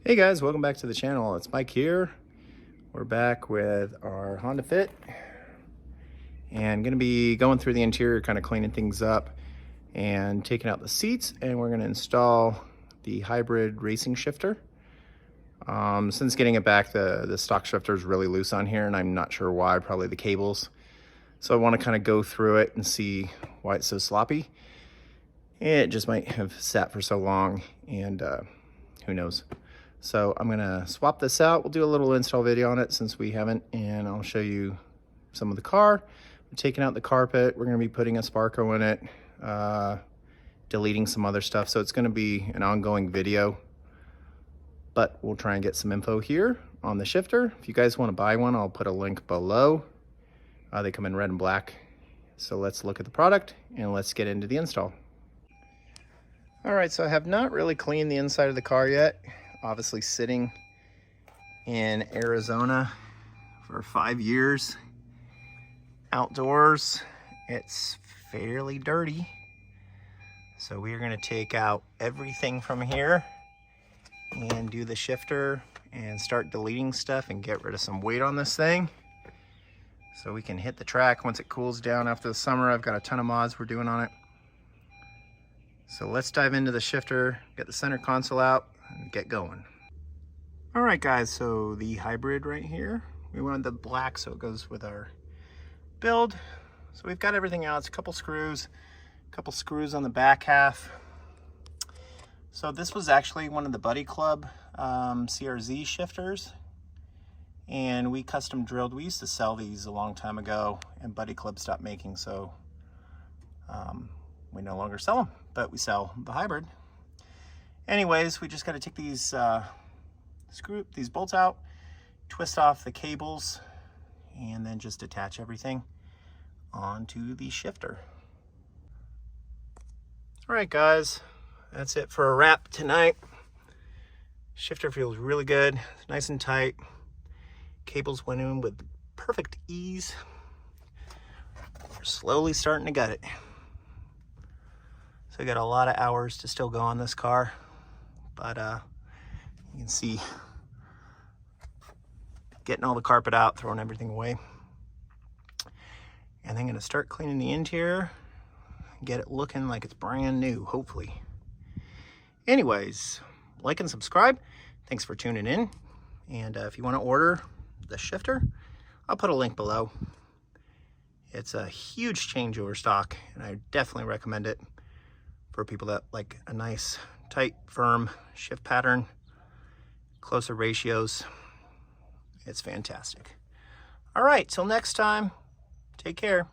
Hey guys, welcome back to the channel. It's Mike here. We're back with our Hondafit and gonna be going through the interior, kind of cleaning things up and taking out the seats, and we're gonna install the hybrid racing shifter. Since getting it back, the stock shifter is really loose on here and I'm not sure why, probably the cables. So I want to kind of go through it and see why it's so sloppy. It just might have sat for so long and who knows. So I'm gonna swap this out. We'll do a little install video on it since we haven't, and I'll show you some of the car. We're taking out the carpet. We're gonna be putting a Sparco in it, deleting some other stuff. So it's gonna be an ongoing video, but we'll try and get some info here on the shifter. If you guys wanna buy one, I'll put a link below. They come in red and black. So let's look at the product and let's get into the install. All right, so I have not really cleaned the inside of the car yet. Obviously sitting in Arizona for 5 years outdoors, it's fairly dirty. So we are gonna take out everything from here and do the shifter and start deleting stuff and get rid of some weight on this thing so we can hit the track once it cools down after the summer. I've got a ton of mods we're doing on it. So let's dive into the shifter, get the center console out, and get going. All right guys, so the hybrid right here, we wanted the black so it goes with our build. So we've got everything out. It's a couple screws on the back half. So this was actually one of the Buddy Club CRZ shifters, and we custom drilled. We used to sell these a long time ago and Buddy Club stopped making, so we no longer sell them, but we sell the hybrid. Anyways, we just got to take these these bolts out, twist off the cables, and then just attach everything onto the shifter. All right guys, that's it for a wrap tonight. Shifter feels really good. It's nice and tight. Cables went in with perfect ease. We're slowly starting to gut it. So I got a lot of hours to still go on this car, but you can see getting all the carpet out, throwing everything away. And then gonna start cleaning the interior, get it looking like it's brand new, hopefully. Anyways, like and subscribe. Thanks for tuning in. And if you wanna order the shifter, I'll put a link below. It's a huge changeover stock, and I definitely recommend it for people that like a nice, tight, firm shift pattern, closer ratios. It's fantastic. All right, till next time, take care.